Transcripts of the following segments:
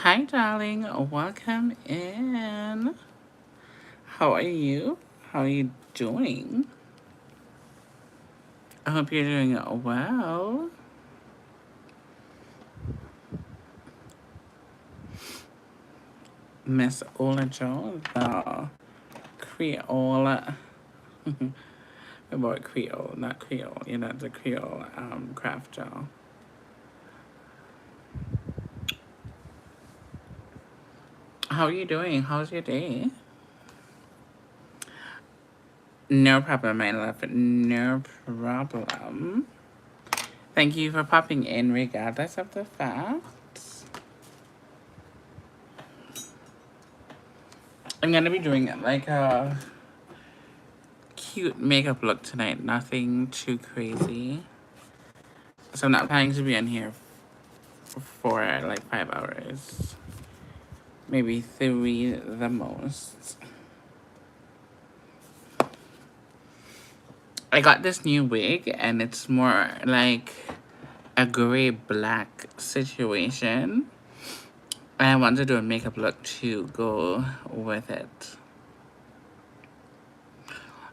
Hi, darling. Welcome in. How are you? How are you doing? I hope you're doing well. Miss Ola Jones, the Creole. About Creole, not Creole. You know, the Creole craft job. How are you doing? How's your day? No problem, my love. No problem. Thank you for popping in regardless of the fact. I'm gonna be doing like a cute makeup look tonight. Nothing too crazy. So I'm not planning to be in here for like 5 hours. Maybe 3 the most. I got this new wig and it's more like a gray black situation. And I want to do a makeup look to go with it.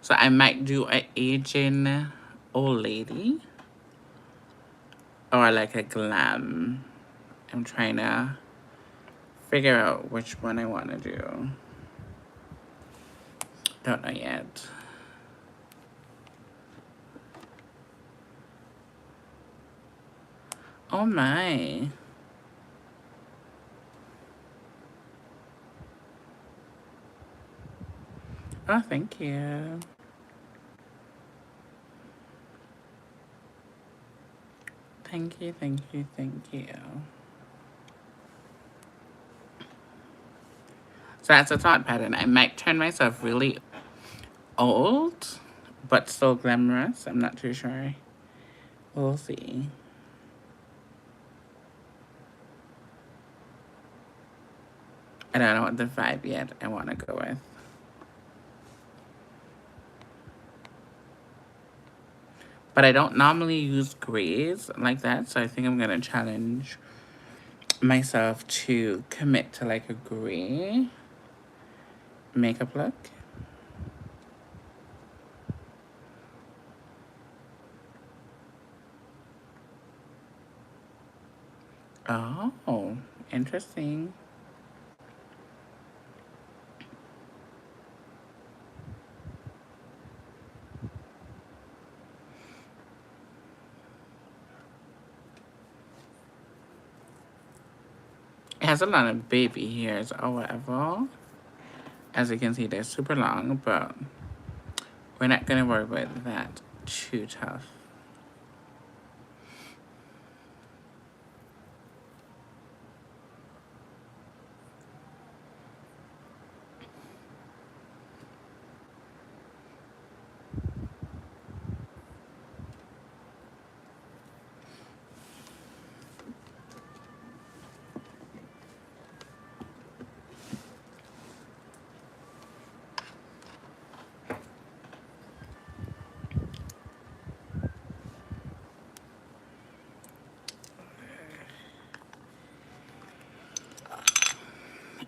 So I might do an aging old lady or like a glam. I'm trying to figure out which one I want to do. Don't know yet. Oh my. Oh, thank you. Thank you, thank you, thank you. So that's a thought pattern. I might turn myself really old, but still glamorous. I'm not too sure. We'll see. I don't know what the vibe yet I want to go with. But I don't normally use grays like that, so I think I'm going to challenge myself to commit to like a gray makeup look. Oh, interesting. It has a lot of baby hairs, however. As you can see, they're super long, but we're not going to worry about that too tough.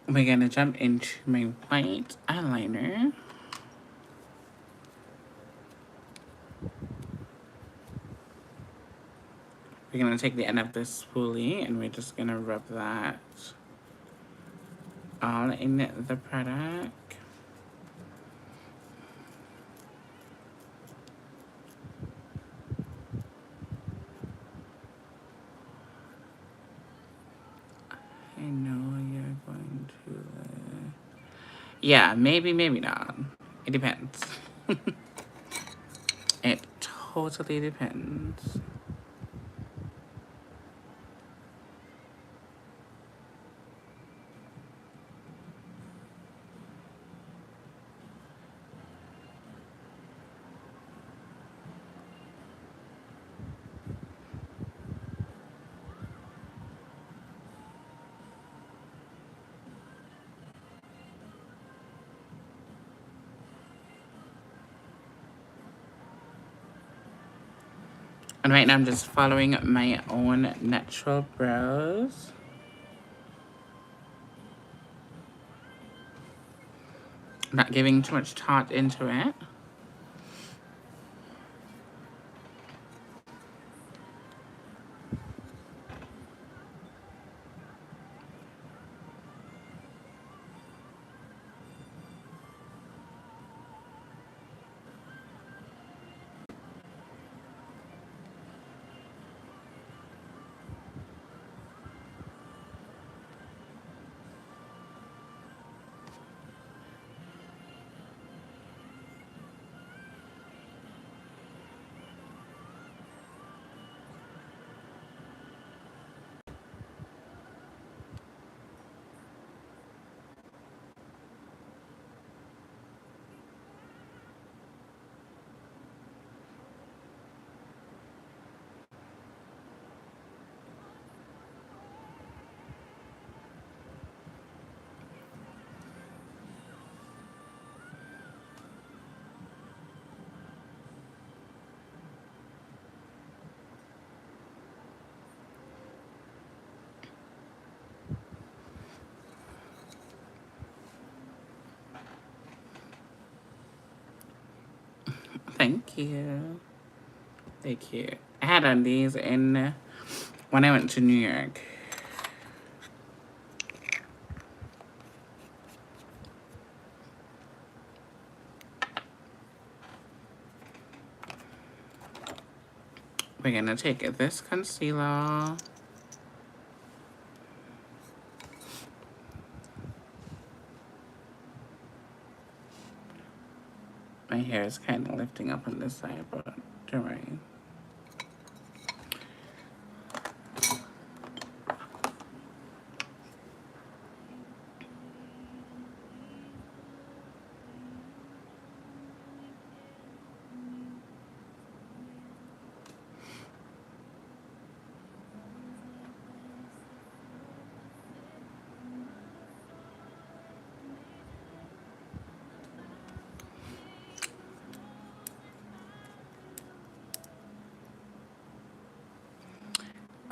We're going to jump into my white eyeliner. We're going to take the end of this spoolie and we're just going to rub that all in the product. I know you're going to... yeah, maybe, maybe not. It depends. It totally depends. And right now I'm just following my own natural brows. Not giving too much thought into it. Thank you. Thank you. I had on these in when I went to New York. We're gonna take this concealer. My hair is kind of lifting up on this side, but don't worry.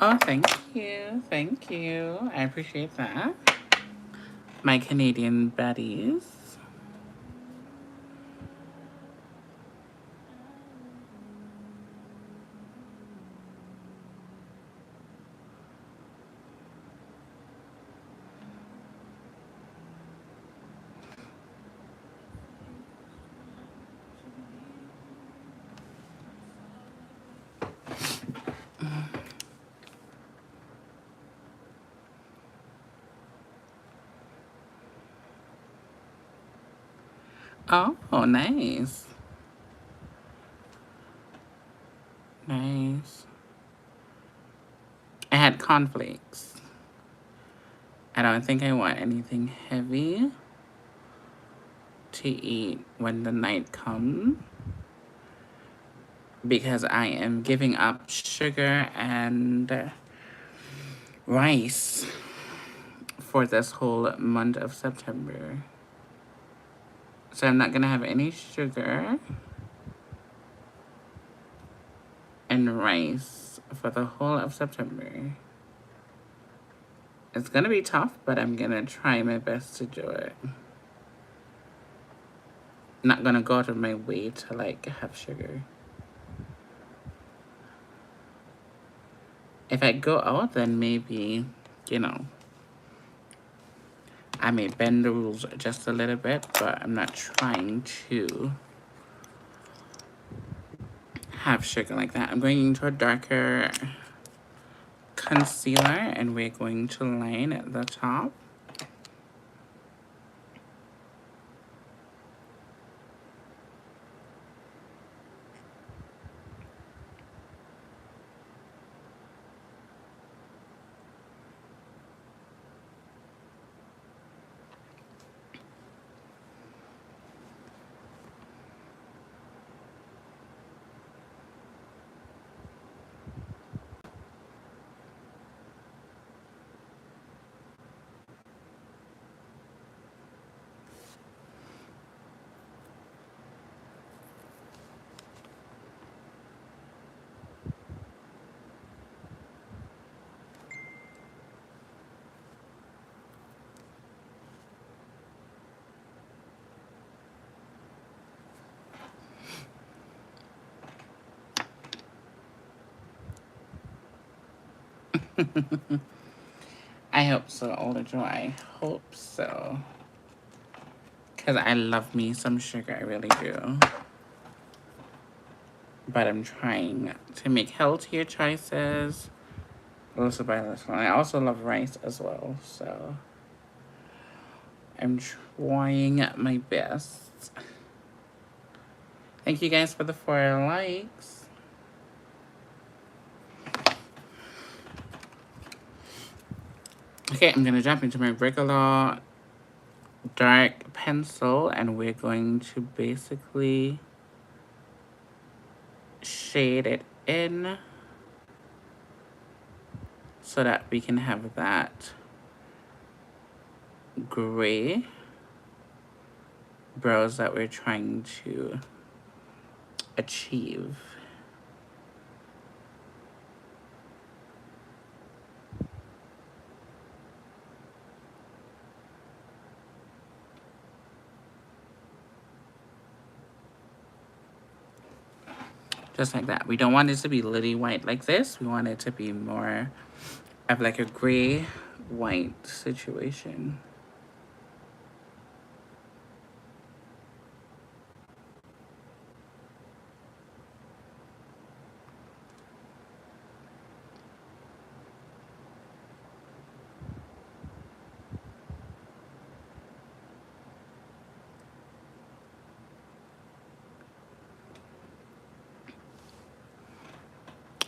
Oh, thank you. Thank you. I appreciate that. My Canadian baddies. Oh, nice. Nice. I had cornflakes. I don't think I want anything heavy to eat when the night comes because I am giving up sugar and rice for this whole month of September. So I'm not gonna have any sugar and rice for the whole of September. It's gonna be tough, but I'm gonna try my best to do it. Not gonna go out of my way to like have sugar. If I go out, then maybe, you know, I may bend the rules just a little bit, but I'm not trying to have sugar like that. I'm going into a darker concealer and we're going to line at the top. I hope so, Older Joe. I hope so. Because I love me some sugar. I really do. But I'm trying to make healthier choices. Also by this one. I also love rice as well. So I'm trying my best. Thank you guys for the 4 likes. Okay, I'm going to jump into my regular dark pencil and we're going to basically shade it in so that we can have that gray brows that we're trying to achieve. Just like that. We don't want it to be lily white like this. We want it to be more of like a gray white situation.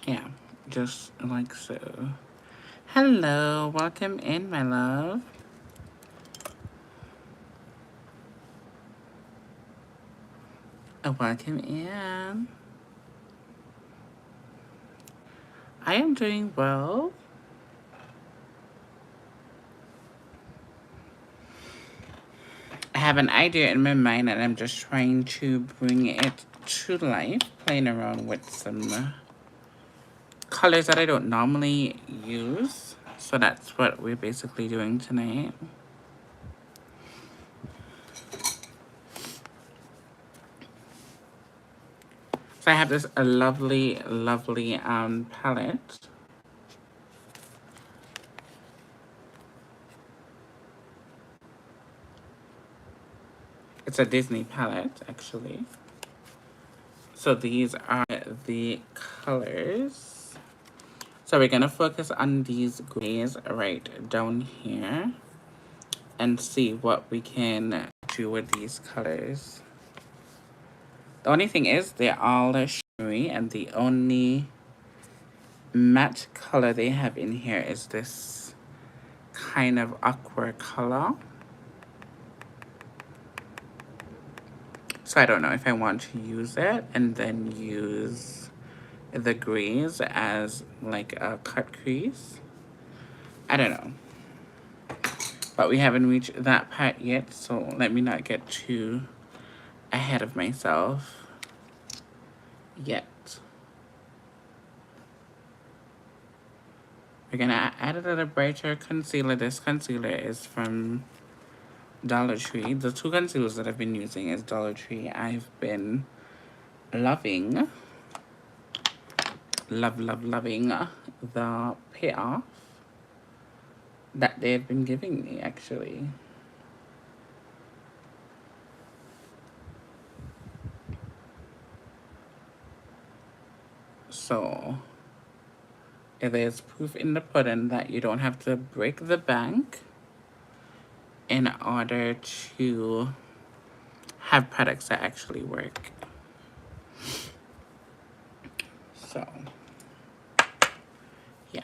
Yeah, just like so. Hello, welcome in, my love. Welcome in. I am doing well. I have an idea in my mind and I'm just trying to bring it to life, playing around with some colors that I don't normally use. So that's what we're basically doing tonight. So I have this a lovely, lovely palette. It's a Disney palette, actually. So these are the colors. So we're gonna focus on these grays right down here and see what we can do with these colors. The only thing is they're all shimmery and the only matte color they have in here is this kind of aqua color. So I don't know if I want to use it and then use the grays as like a cut crease. I don't know. But we haven't reached that part yet, so let me not get too ahead of myself yet. We're gonna add a little brighter concealer. This concealer is from Dollar Tree. The 2 concealers that I've been using is Dollar Tree. I've been loving, loving the payoff that they've been giving me, actually. So, there's proof in the pudding that you don't have to break the bank in order to have products that actually work. So, yeah.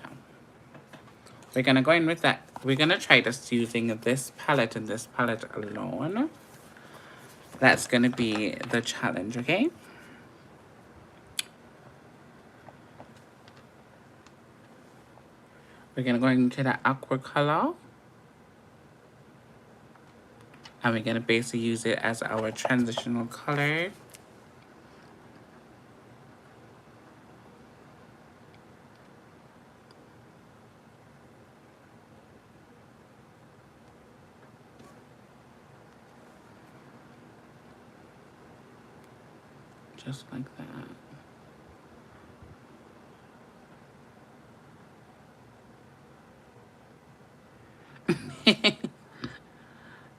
We're gonna go in with that. We're gonna try this using this palette and this palette alone. That's gonna be the challenge, okay? We're gonna go into that aqua color. And we're gonna basically use it as our transitional color. Just like that.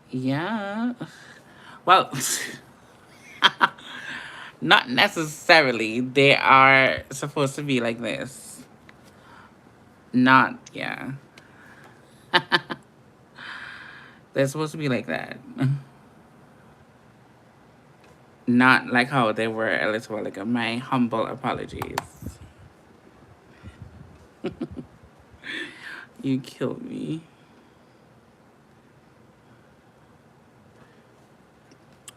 Yeah. Well, not necessarily. They are supposed to be like this. Not, yeah. They're supposed to be like that. Not like how they were a little while ago. My humble apologies. You killed me.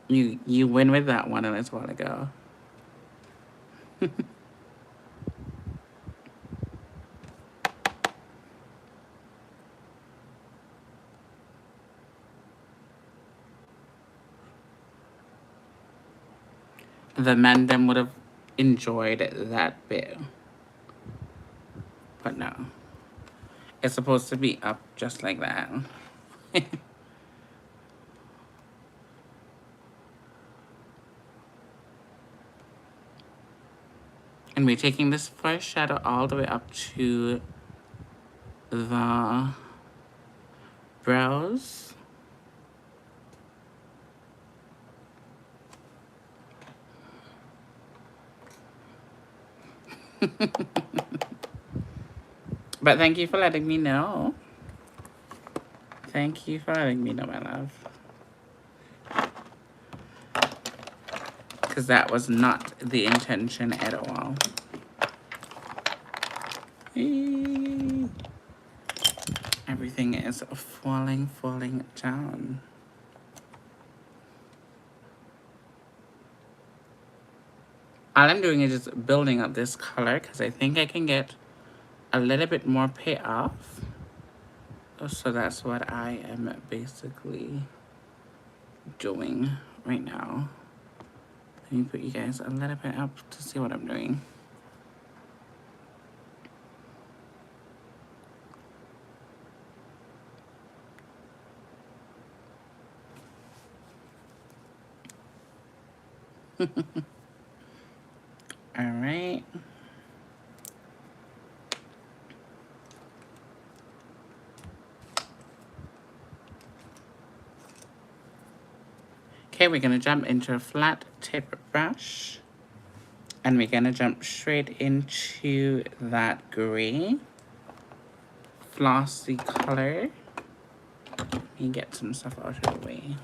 You win with that one a little while ago. The men them would have enjoyed that bit. But no. It's supposed to be up just like that. And we're taking this first shadow all the way up to the brows. But thank you for letting me know. Thank you for letting me know, my love. Because that was not the intention at all. Everything is falling down. All I'm doing is just building up this color because I think I can get a little bit more payoff. So that's what I am basically doing right now. Let me put you guys a little bit up to see what I'm doing. All right. Okay, we're gonna jump into a flat tip brush. And we're gonna jump straight into that gray flossy color. Let me get some stuff out of the way.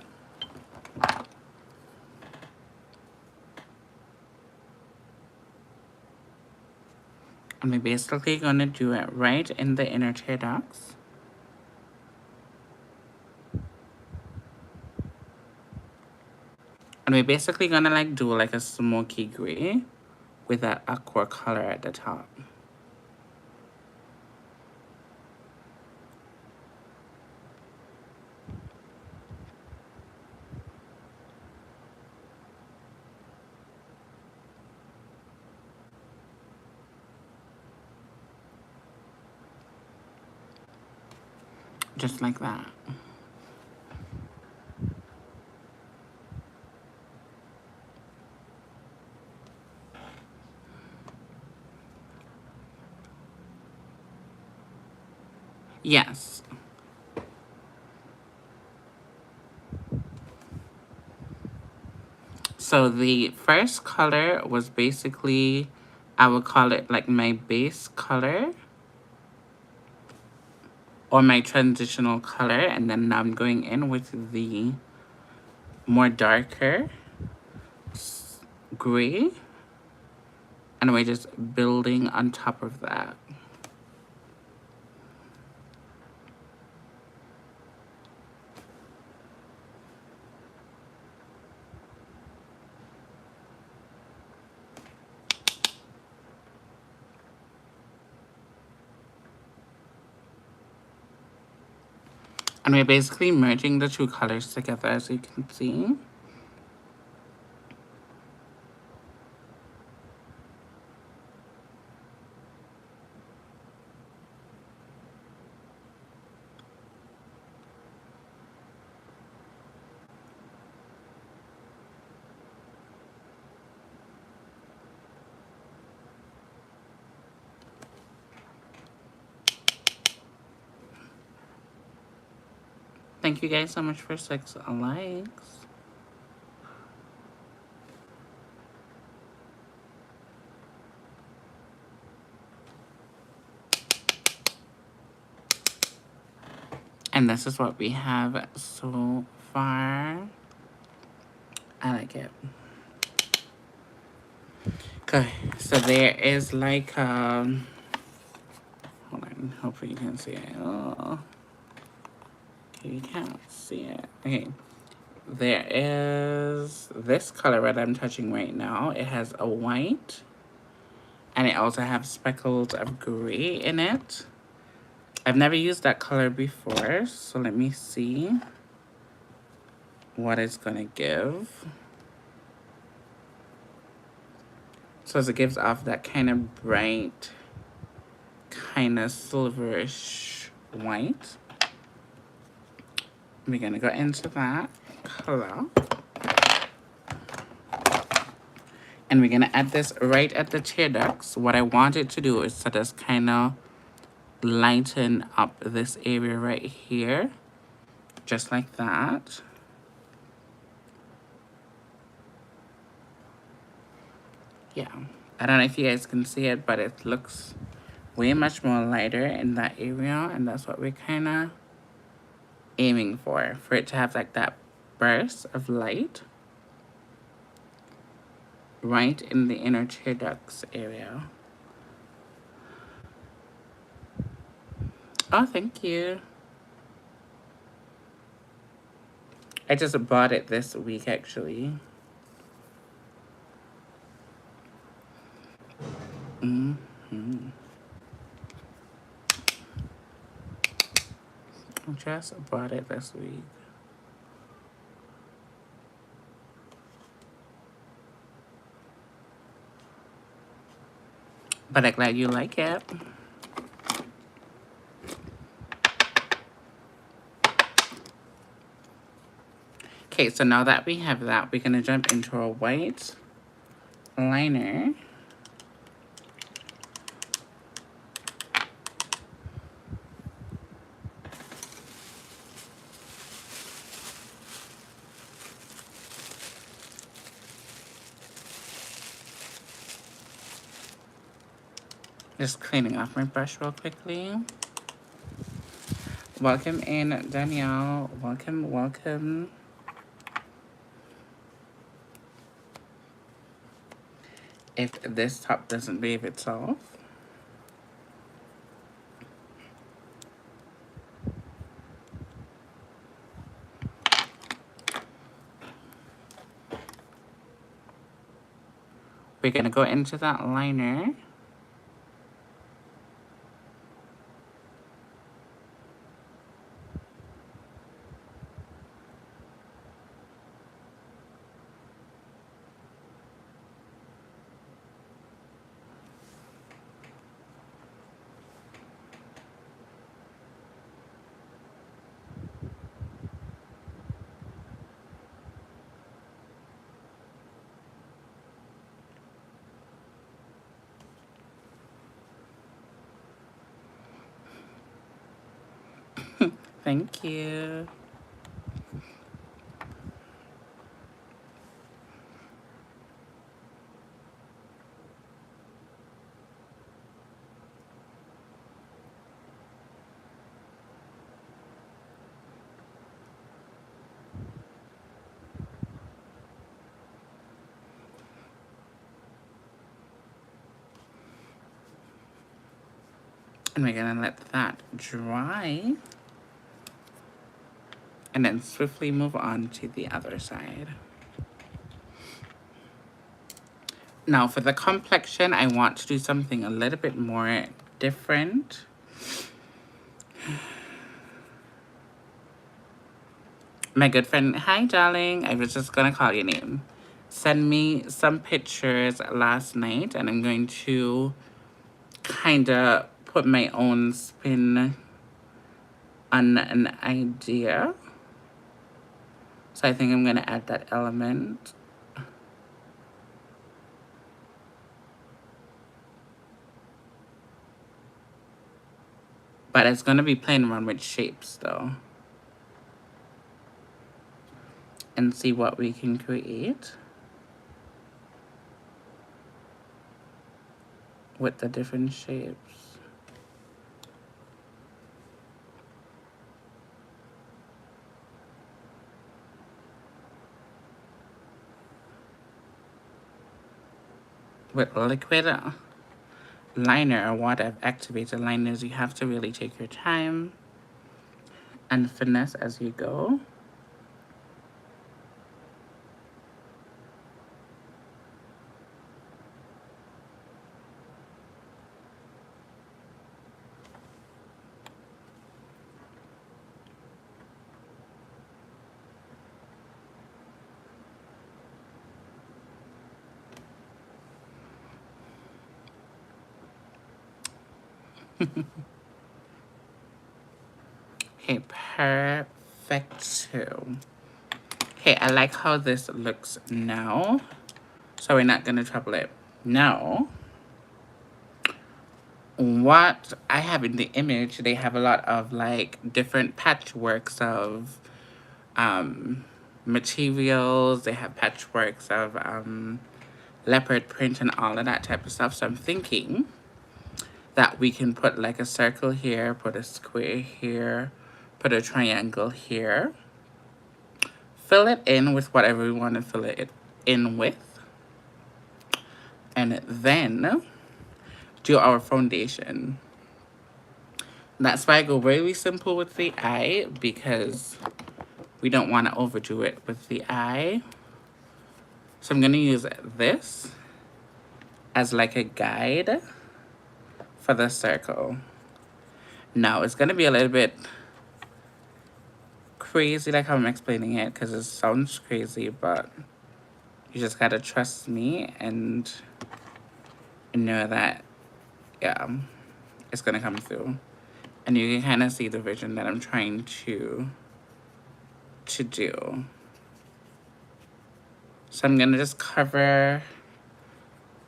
And we're basically gonna do it right in the inner tear ducts. And we're basically gonna like do like a smoky gray with that aqua color at the top. Just like that. Yes. So the first color was basically, I would call it like my base color or my transitional color, and then now I'm going in with the more darker gray, and we're just building on top of that. And we're basically merging the two colors together, as you can see. thank you guys so much for 6 likes. And this is what we have so far. I like it. Okay, so there is like, hold on, hopefully you can see it. Oh, okay, you can't see it. Okay, there is this color that I'm touching right now. It has a white, and it also has speckles of gray in it. I've never used that color before, so let me see what it's gonna give. So as it gives off that kind of bright, kind of silverish white. We're gonna go into that color. And we're gonna add this right at the tear ducts. What I want it to do is to just kind of lighten up this area right here. Just like that. Yeah. I don't know if you guys can see it, but it looks way much more lighter in that area. And that's what we're kind of aiming for it to have like that burst of light right in the inner tear ducts area. Oh, thank you. I just bought it this week, actually. Mm-hmm. I just bought it this week. But I'm glad you like it. Okay, so now that we have that, we're gonna jump into a white liner. Just cleaning off my brush real quickly. Welcome in, Danielle. Welcome, welcome. If this top doesn't behave itself. We're gonna go into that liner. Thank you. And we're gonna let that dry. And then swiftly move on to the other side. Now for the complexion, I want to do something a little bit more different. My good friend, hi darling, I was just gonna call your name. Send me some pictures last night and I'm going to kinda put my own spin on an idea. So I think I'm gonna add that element. But it's gonna be playing around with shapes though. and see what we can create with the different shapes. With liquid liner or water activated liners, you have to really take your time and finesse as you go. Okay, perfect too. Okay, I like how this looks now. So we're not gonna trouble it. Now, what I have in the image, they have a lot of like different patchworks of materials. They have patchworks of leopard print and all of that type of stuff. So I'm thinking that we can put like a circle here, put a square here, put a triangle here. Fill it in with whatever we want to fill it in with. And then do our foundation. That's why I go really simple with the eye, because we don't want to overdo it with the eye. So I'm going to use this as like a guide for the circle. Now it's going to be a little bit crazy like how I'm explaining it, because it sounds crazy, but you just got to trust me and know that, yeah, it's going to come through. And you can kind of see the vision that I'm trying to do. So I'm going to just cover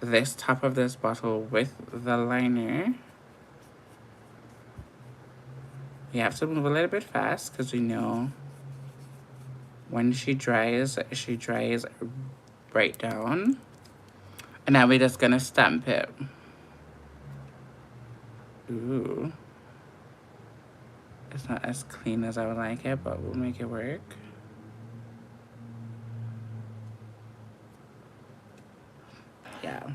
this top of this bottle with the liner. You have to move a little bit fast because we know when she dries right down. And now we're just going to stamp it. Ooh. It's not as clean as I would like it, but we'll make it work. Yeah.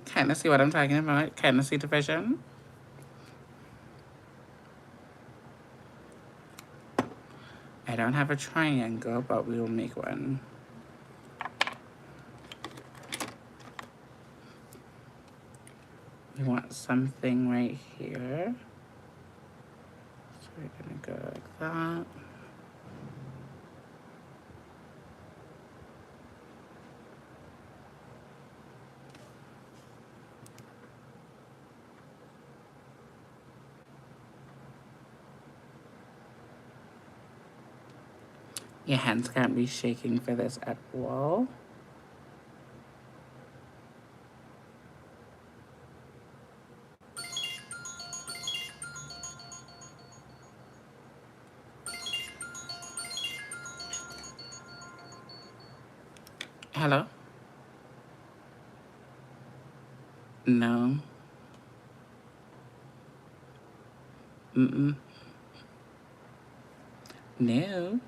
Kind of see what I'm talking about? Kind of see the vision? I don't have a triangle, but we will make one. We want something right here. So we're gonna go like that. Your hands can't be shaking for this at all. Hello? No. Mm-mm. No.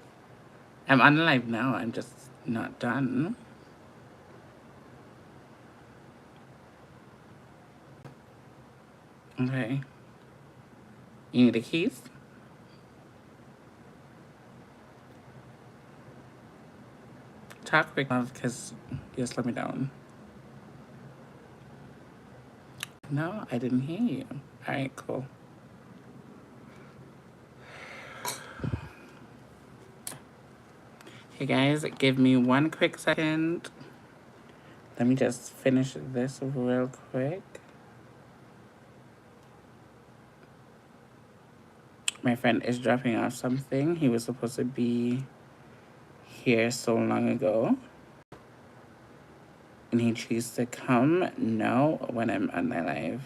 I'm on live now. I'm just not done. Okay. You need the keys? Talk quick, love, because you slow me down. No, I didn't hear you. All right, cool. Hey guys, give me one quick second. Let me just finish this real quick. My friend is dropping off something. He was supposed to be here so long ago. and he chooses to come, no, when I'm on my live.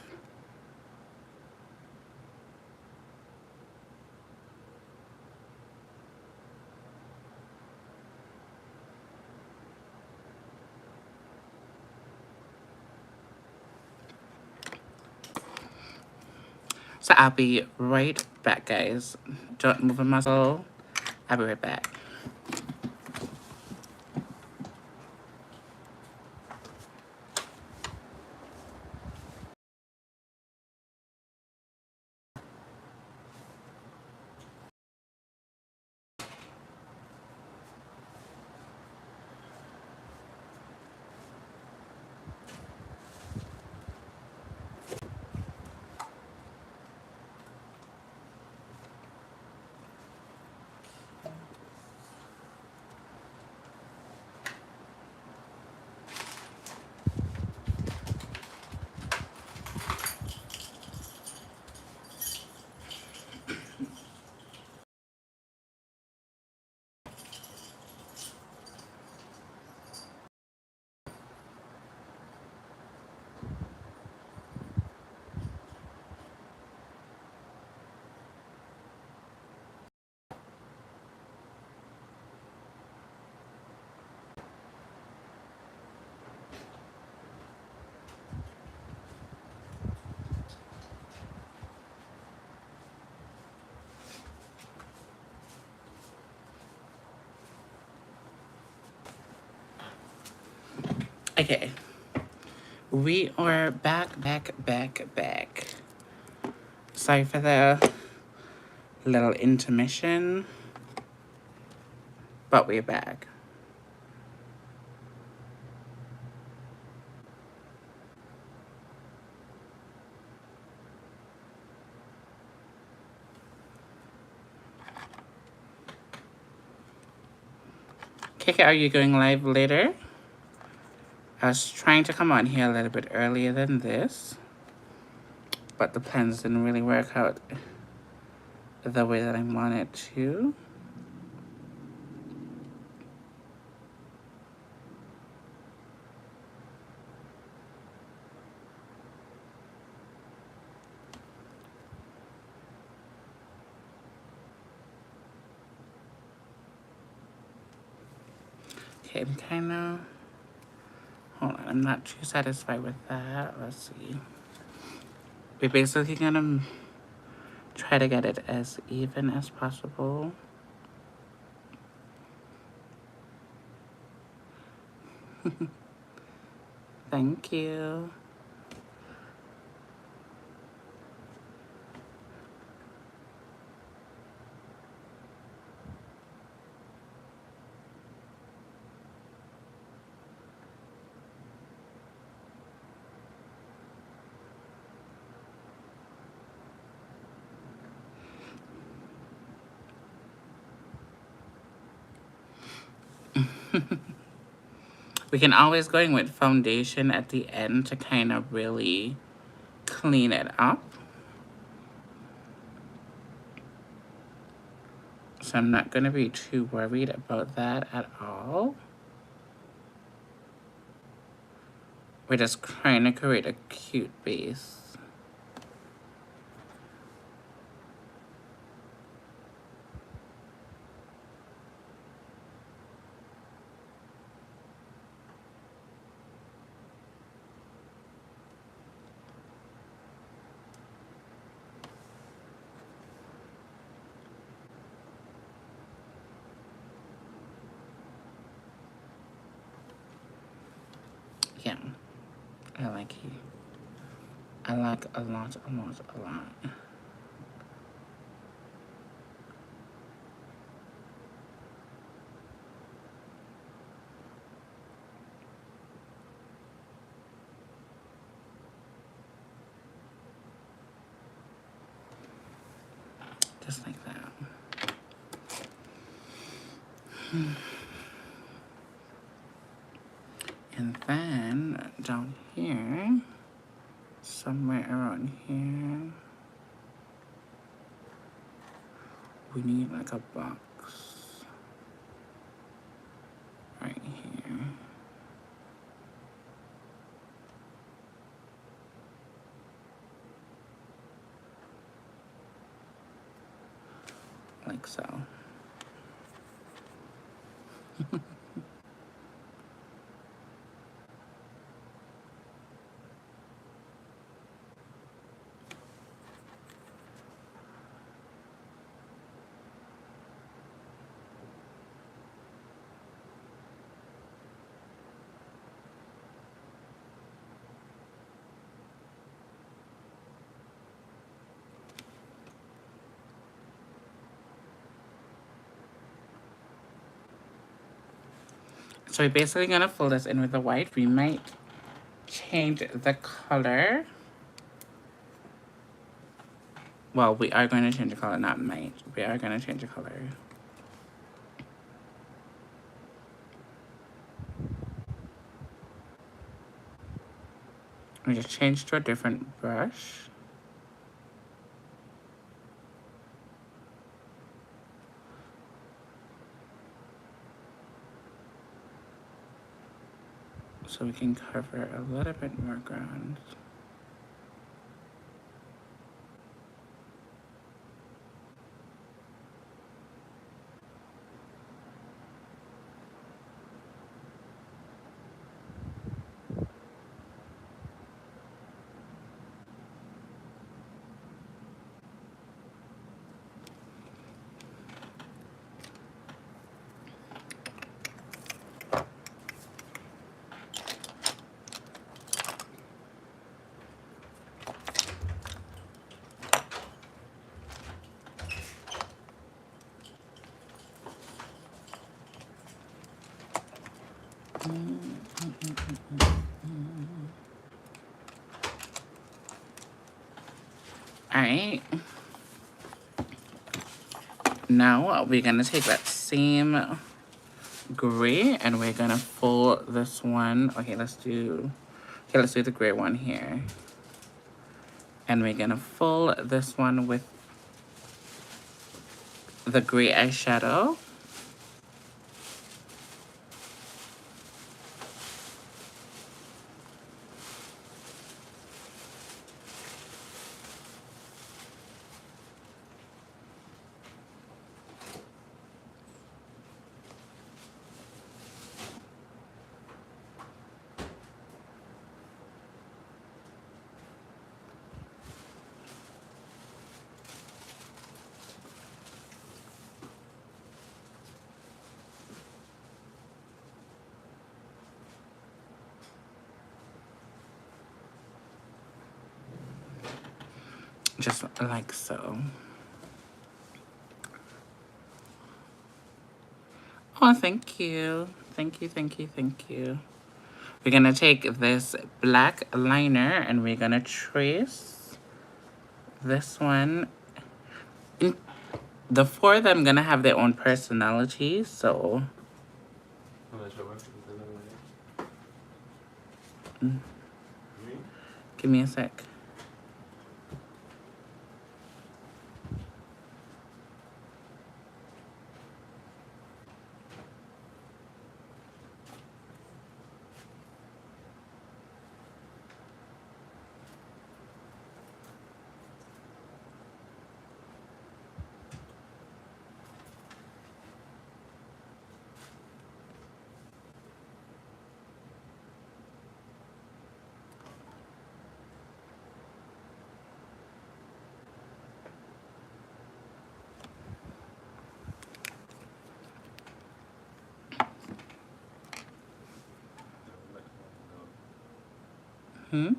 So I'll be right back, guys. Don't move a muscle. I'll be right back. Okay. We are back. Sorry for the little intermission, but we're back. Kika, are you going live later? I was trying to come on here a little bit earlier than this, but the plans didn't really work out the way that I wanted to. Okay, I'm kind of... Hold on, I'm not too satisfied with that. Let's see. We're basically gonna try to get it as even as possible. Thank you. We can always go in with foundation at the end to kind of really clean it up. So I'm not going to be too worried about that at all. We're just trying to create a cute base. Yeah, I like it. I like a lot. Just like that. And then down here, somewhere around here, we need like a box right here. like so. So we're basically gonna fill this in with the white. We might change the color. Well, we are going to change the color, not might. We are going to change the color. We just change to a different brush. So we can cover a little bit more ground. All right. Now we're gonna take that same gray and we're gonna fold this one. Okay, let's do the gray one here. And we're gonna fold this one with the gray eyeshadow. Just like so. Oh, thank you. Thank you, thank you, thank you. We're gonna take this black liner and we're gonna trace this one. The four of them gonna have their own personality, so. Give me a sec. Hmm?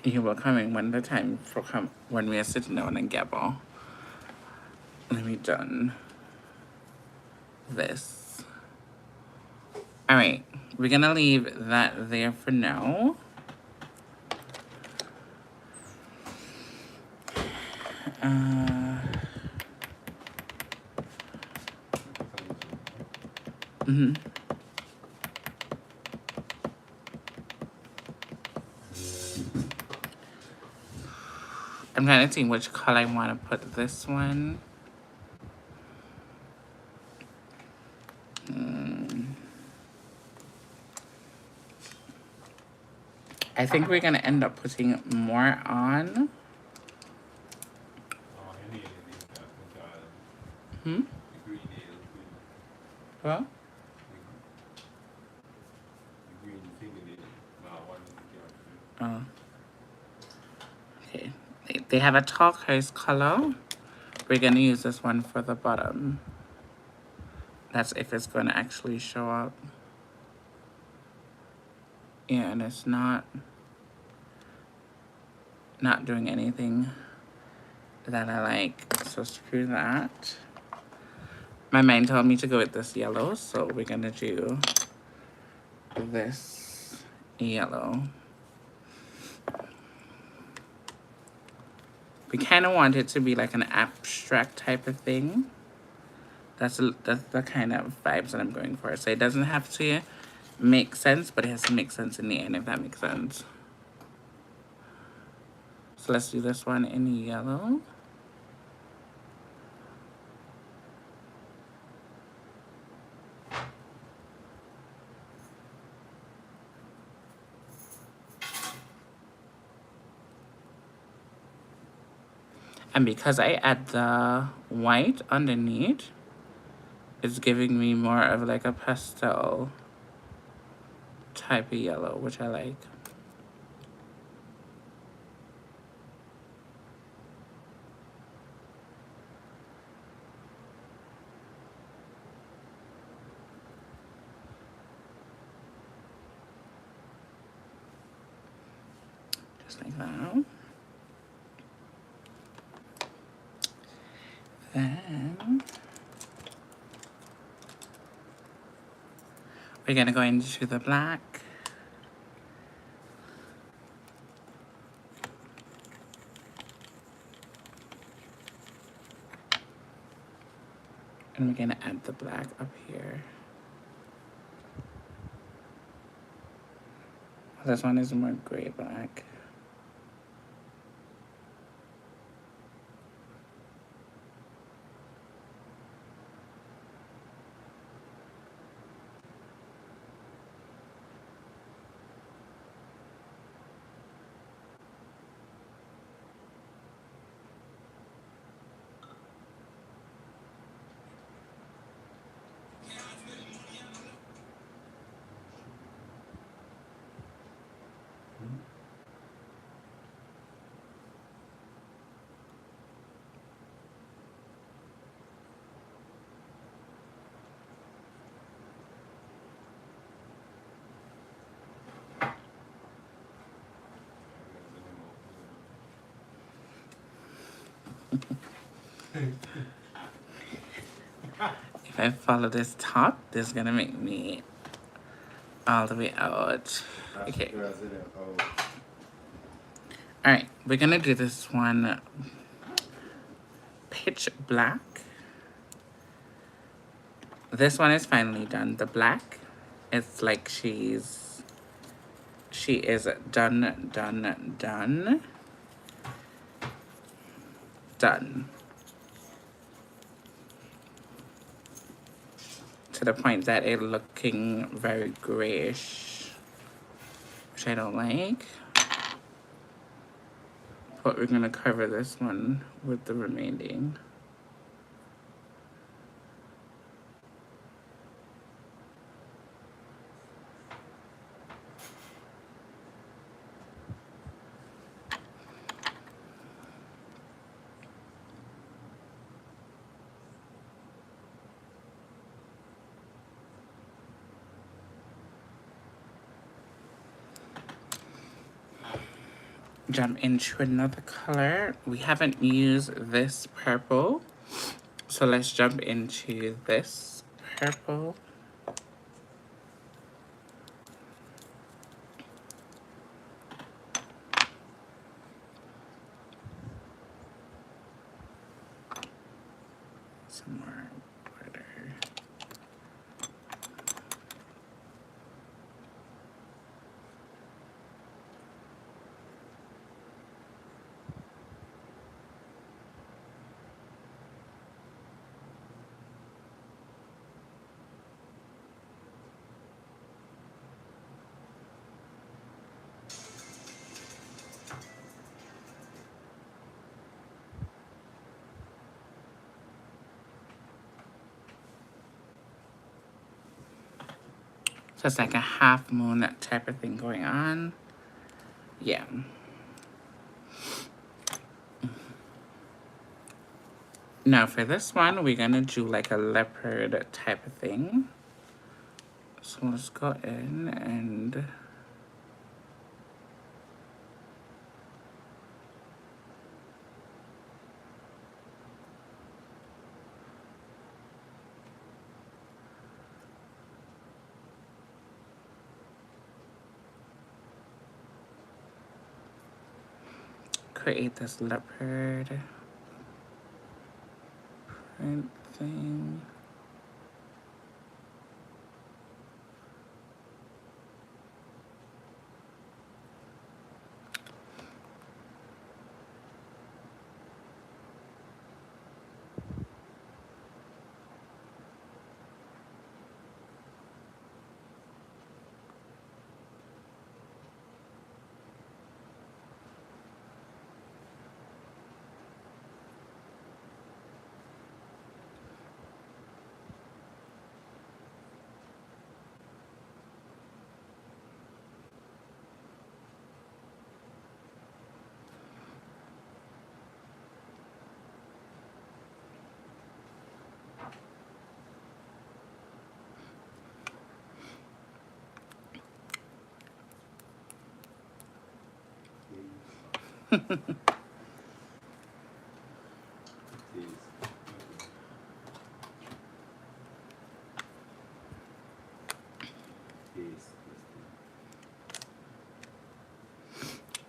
You were coming when the time for when we are sitting down and gabble. Let me done this. All right, we're gonna leave that there for now. I'm trying to think which color I want to put this one. I think we're gonna end up putting more on. Well, oh, okay. They have a turquoise color. We're gonna use this one for the bottom. That's if it's gonna actually show up. Yeah, and it's not doing anything that I like, so screw that. My mind told me to go with this yellow, so we're gonna do this yellow. We kind of want it to be like an abstract type of thing. That's the kind of vibes that I'm going for. So it doesn't have to make sense, but it has to make sense in the end, if that makes sense. So let's do this one in yellow. And because I add the white underneath, it's giving me more of like a pastel type of yellow, which I like. Just like that. Then we're gonna go into the black. And we're gonna add the black up here. This one is more gray black. If I follow this top, this is gonna make me all the way out. Okay. Alright, we're gonna do this one pitch black. This one is finally done. The black, it's like she is done. To the point that it's looking very grayish, which I don't like. But we're gonna cover this one with the remaining. Jump into another color. We haven't used this purple, so let's jump into this purple. Some more glitter. So it's like a half moon, that type of thing going on. Yeah. Now for this one, we're gonna do like a leopard type of thing. So let's go in and create this leopard print thing.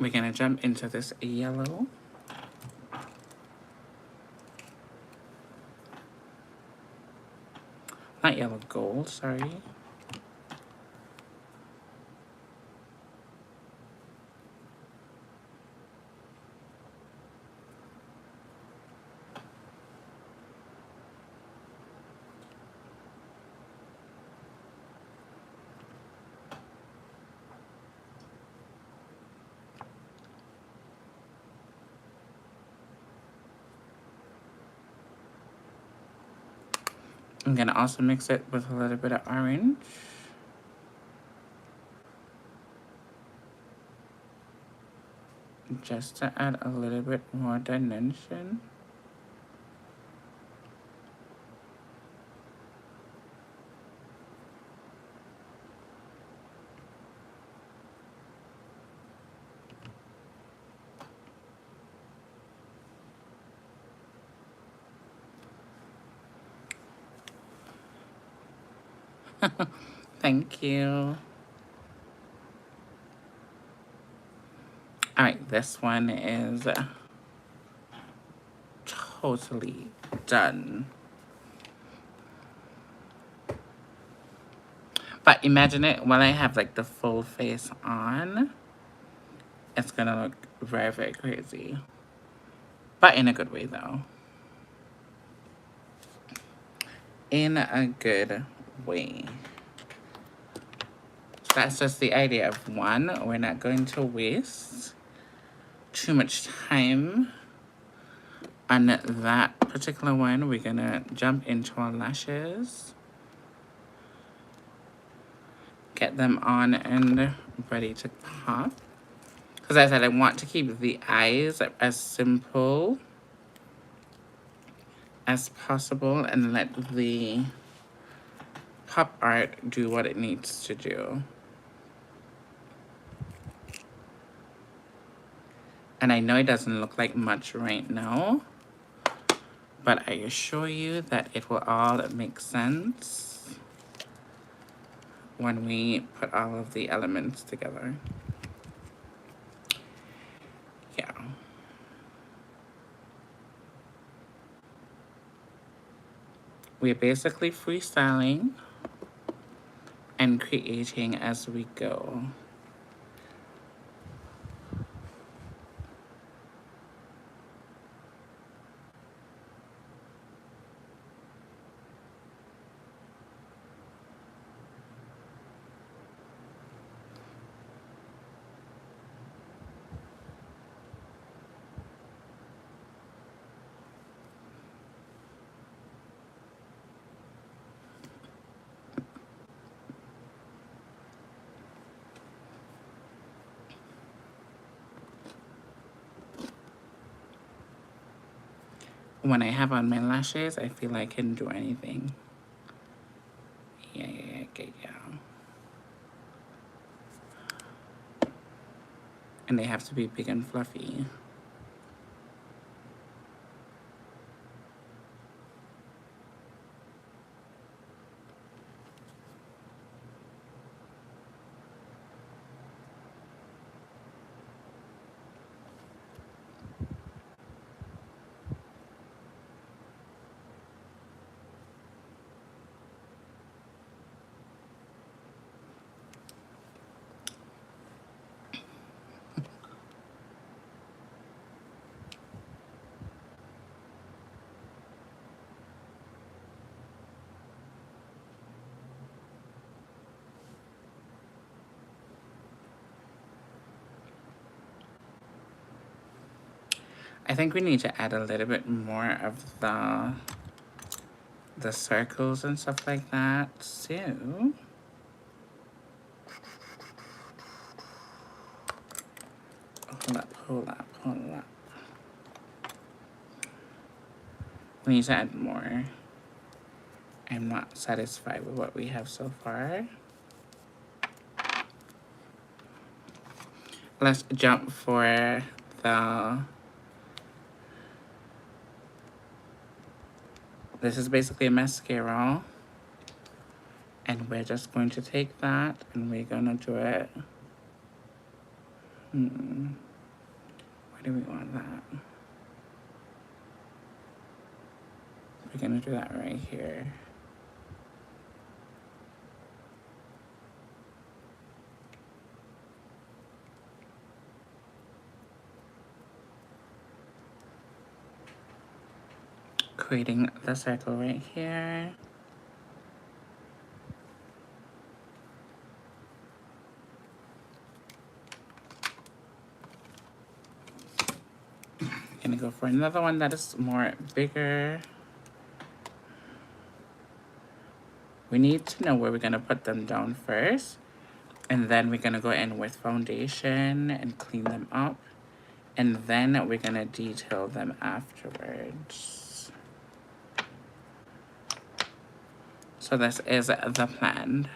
We're gonna jump into this yellow. Not yellow gold, sorry. I'm gonna also mix it with a little bit of orange. Just to add a little bit more dimension. Thank you. All right, this one is totally done. But imagine it when I have like the full face on. It's gonna look very, very crazy. But in a good way though. In a good way. So that's just the idea of one. We're not going to waste too much time on that particular one. We're gonna jump into our lashes. Get them on and ready to pop. Because as I said, I want to keep the eyes as simple as possible and let the pop art do what it needs to do. And I know it doesn't look like much right now, but I assure you that it will all make sense when we put all of the elements together. Yeah. We're basically freestyling and creating as we go. when I have on my lashes, I feel I can do anything. Yeah. And they have to be big and fluffy. I think we need to add a little bit more of the circles and stuff like that. So hold up. We need to add more. I'm not satisfied with what we have so far. Let's jump for this is basically a mascara. And we're just going to take that and we're gonna do it. Where do we want that? We're gonna do that right here. Creating the circle right here. Gonna go for another one that is more bigger. We need to know where we're gonna put them down first. And then we're gonna go in with foundation and clean them up. And then we're gonna detail them afterwards. So this is the plan.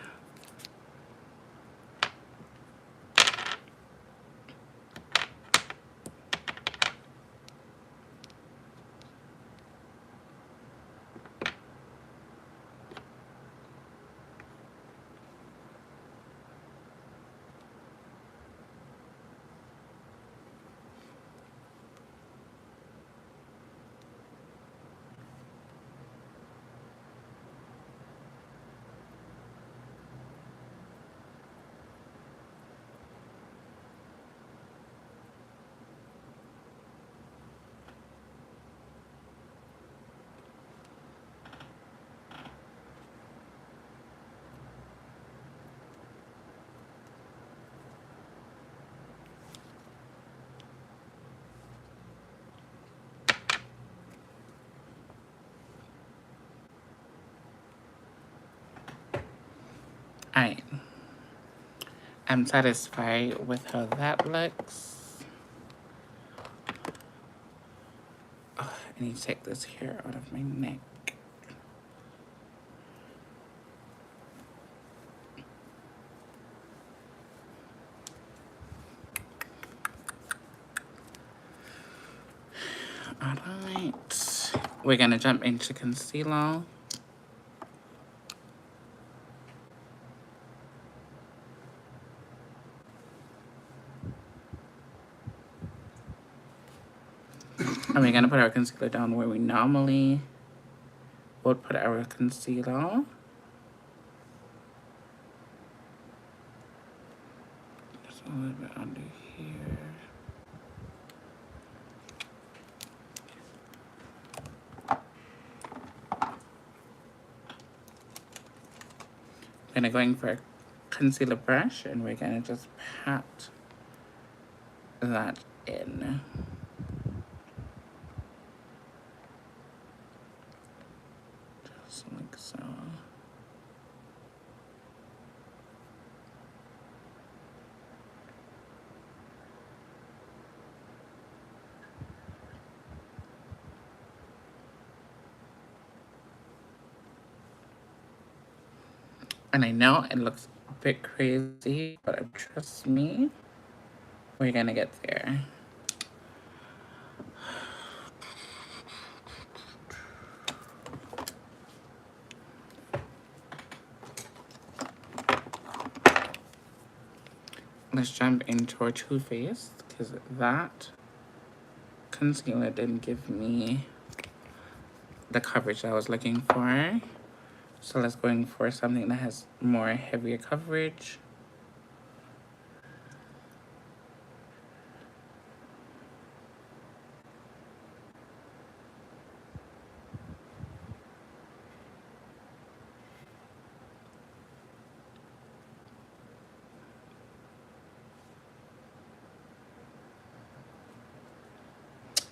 Alright. I'm satisfied with how that looks. Oh, I need to take this hair out of my neck. Alright. We're gonna jump into concealer. And we're gonna put our concealer down where we normally would put our concealer. Just a little bit under here. We're gonna go in for a concealer brush and we're gonna just pat that in. Just like so. And I know it looks a bit crazy, but trust me, we're gonna get there. Let's jump into our Too Faced, because that concealer didn't give me the coverage I was looking for. So let's go in for something that has more heavier coverage.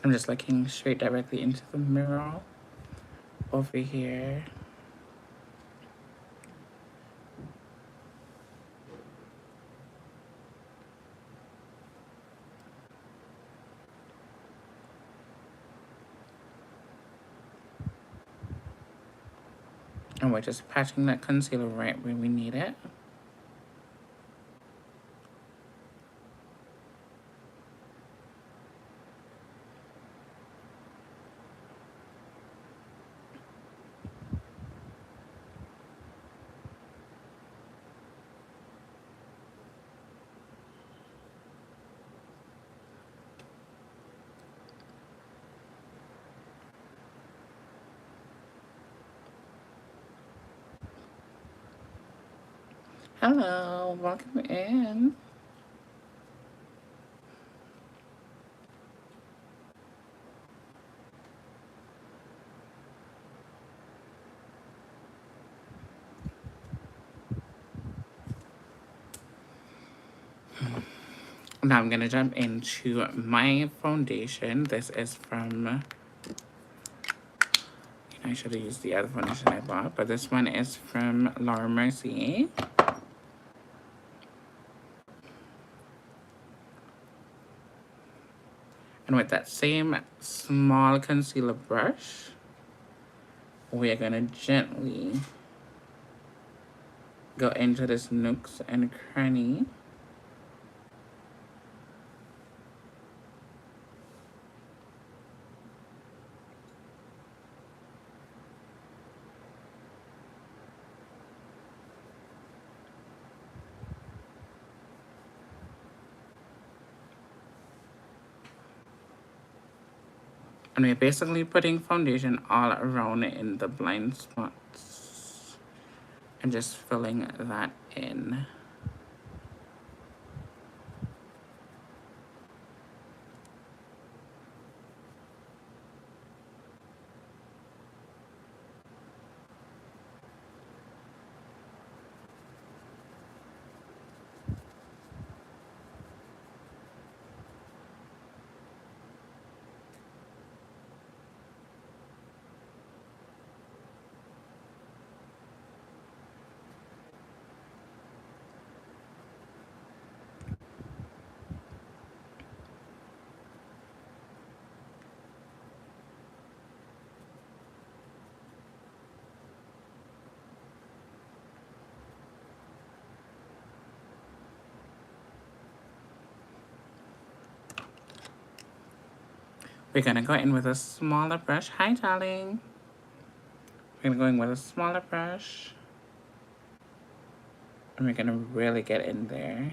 I'm just looking straight directly into the mirror over here. And we're just patching that concealer right where we need it. Hello, welcome in. Now I'm gonna jump into my foundation. This is from, I should have used the other foundation I bought, but this one is from Laura Mercier. And with that same small concealer brush, we are gonna gently go into this nooks and cranny. And we're basically putting foundation all around in the blind spots and just filling that in. We're gonna go in with a smaller brush. Hi, darling. We're gonna go in with a smaller brush. And we're gonna really get in there.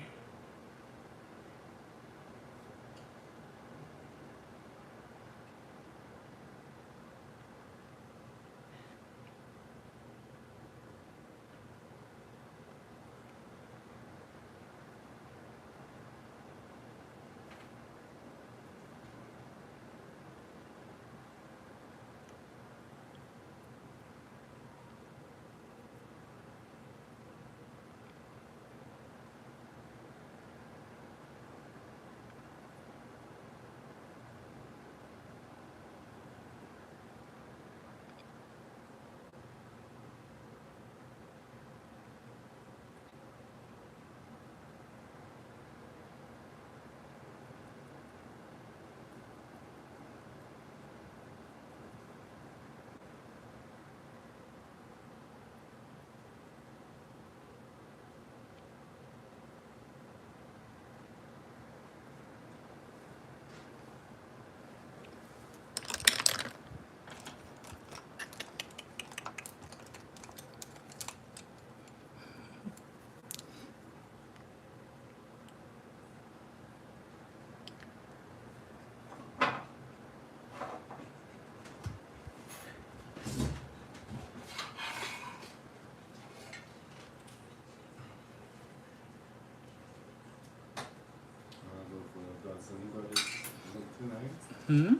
Hmm?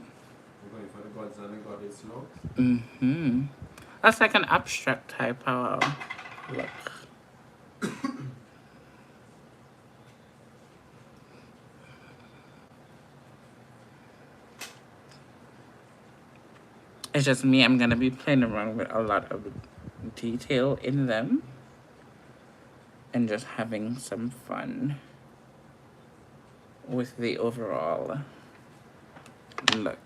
We're going for the gods and the goddess look. Mm-hmm. That's like an abstract type of look. It's just me. I'm going to be playing around with a lot of detail in them and just having some fun with the overall look.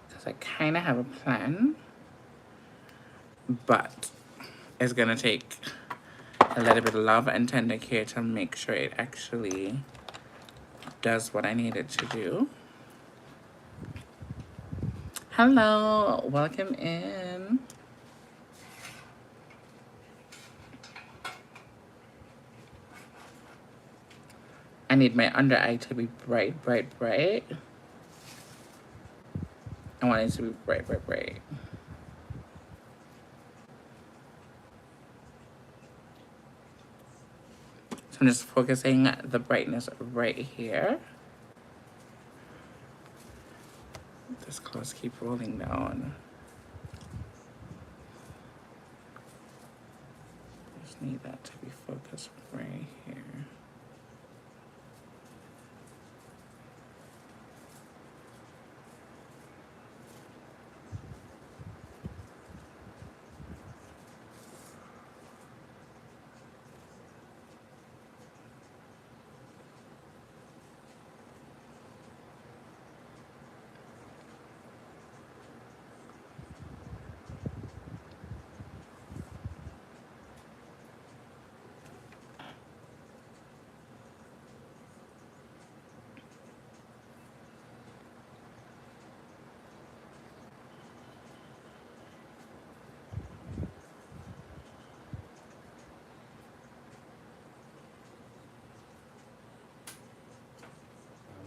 Because I kind of have a plan, but it's going to take a little bit of love and tender care to make sure it actually does what I need it to do. Hello, welcome in. I need my under eye to be bright, bright, bright. I want it to be bright, bright, bright. So I'm just focusing the brightness right here. This clothes keep rolling down. Just need that to be focused right here.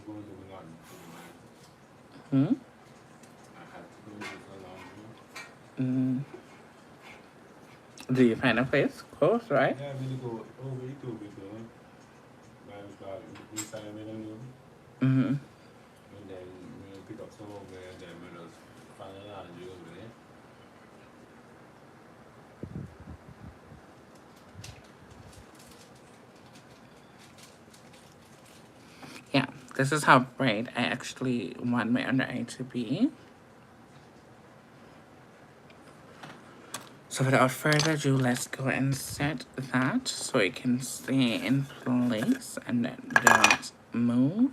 I'm going to the garden for Hmm? I have to go to the laundry. Mm. Do you find a place close, right? Yeah, I'm going to go over it to be done. I'm starting inside the room. Mm-hmm. And then we'll pick up some over there and then we'll just find a laundry over there. Yeah, this is how bright I actually want my under eye to be. So without further ado, let's go and set that so it can stay in place and don't move.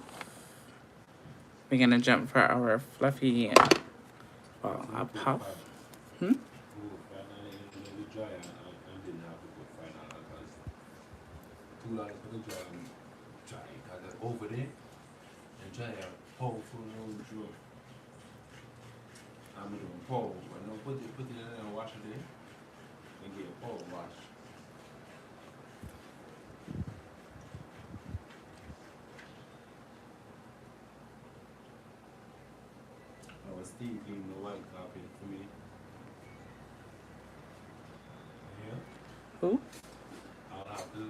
We're gonna jump for our fluffy, well, a puff. Hmm? Oh, finally, the dryer and didn't have to put final because $2 for the dryer because over there, the dryer powerful no draw. I'm doing power, but no put it in and wash it there and get a power wash. I was Steve cleaning the white carpet for me. Yeah. Who? I'll have to do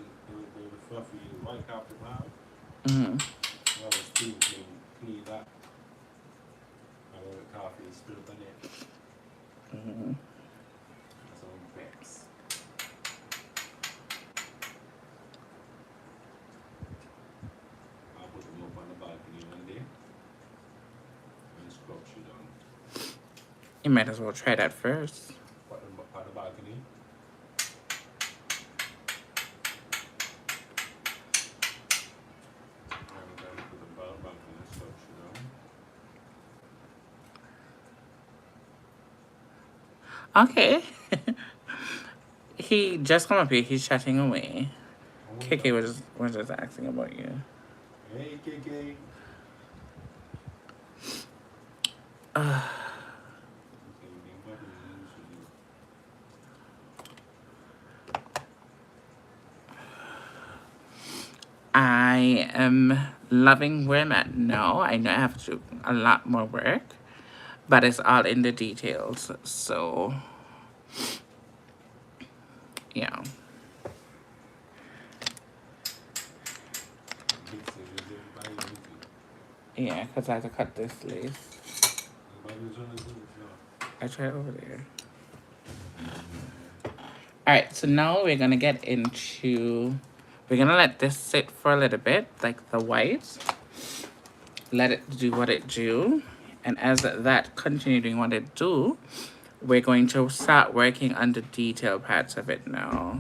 the fluffy white carpet now. Mm-hmm. I was Steve clean that. I want the coffee spilled on it. Mm-hmm. That's on Bex. I'll put them up on the balcony one day and scrub shit down. You might as well try that first. Put them up on the balcony. I'm going to put them on the balcony and scrub shit down. Okay. He just come up here. He's chatting away. KK was just asking about you. Hey, KK. I am loving where I'm at now. I know I have to do a lot more work, but it's all in the details. So, yeah. mixing using pageantry. Yeah, because I had to cut this lace. Nobody's trying to do it now. I tried over there. Alright, so now we're gonna get into, we're gonna let this sit for a little bit, like the white. Let it do what it do. And as that continue doing what it do, we're going to start working on the detail parts of it now.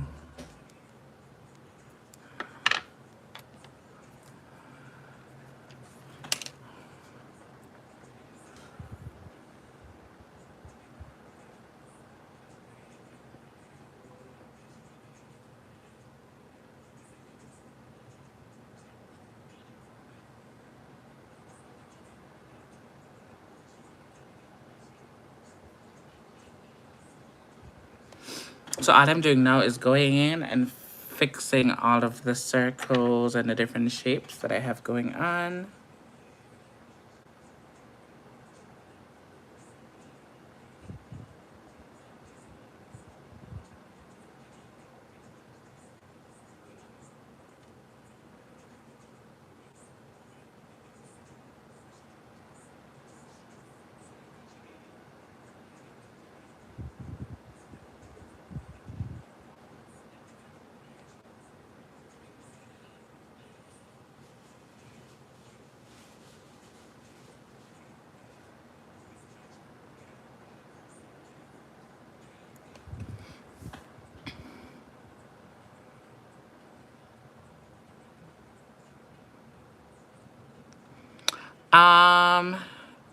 So all I'm doing now is going in and fixing all of the circles and the different shapes that I have going on.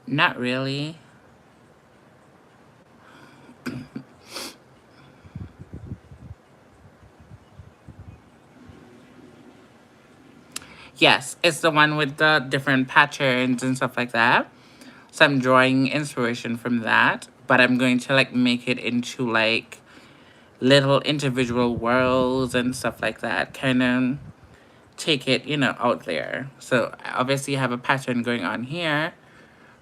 Not really. Yes, it's the one with the different patterns and stuff like that. So I'm drawing inspiration from that, but I'm going to like make it into like little individual worlds and stuff like that. Kind of take it, you know, out there. So obviously I have a pattern going on here.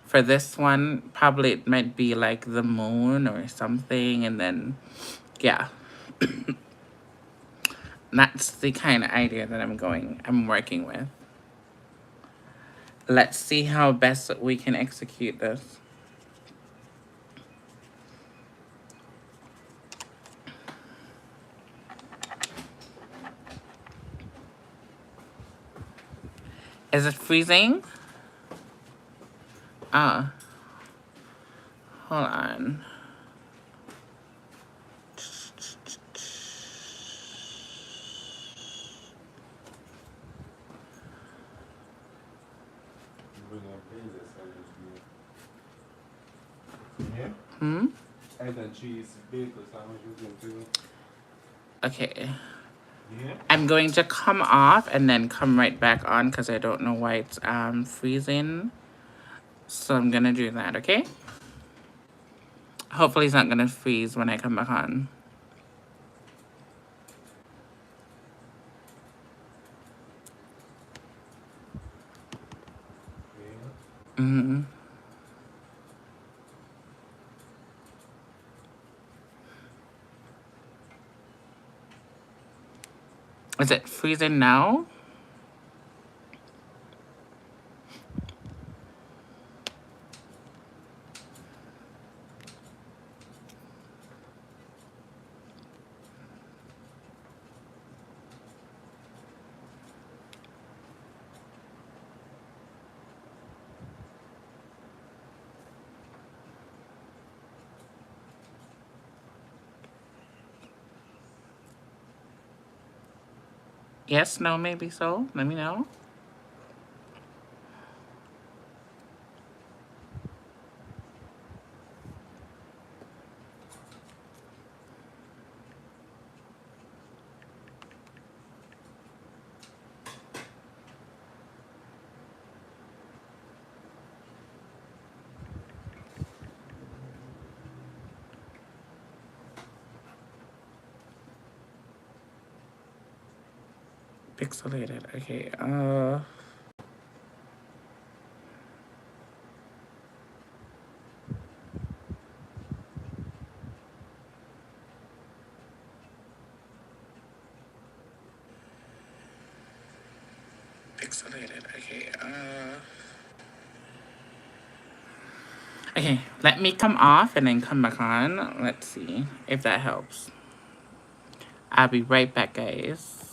For this one, probably it might be like the moon or something, and then, yeah. That's the kind of idea that I'm working with. Let's see how best we can execute this. Is it freezing? Ah. Hold on. Bring up pages, I just do. Yeah? Hmm? Egg and cheese, bacon sandwich with them too. Okay. Yeah? I'm going to come off and then come right back on because I don't know why it's freezing. So I'm gonna do that, okay? Hopefully it's not gonna freeze when I come back on. Yeah. Mm-hmm. Is it freezing now? Yes, no, maybe so. Let me know. Pixelated. Okay. pixelated. Okay, okay, let me come off and then come back on. Let's see if that helps. I'll be right back, guys.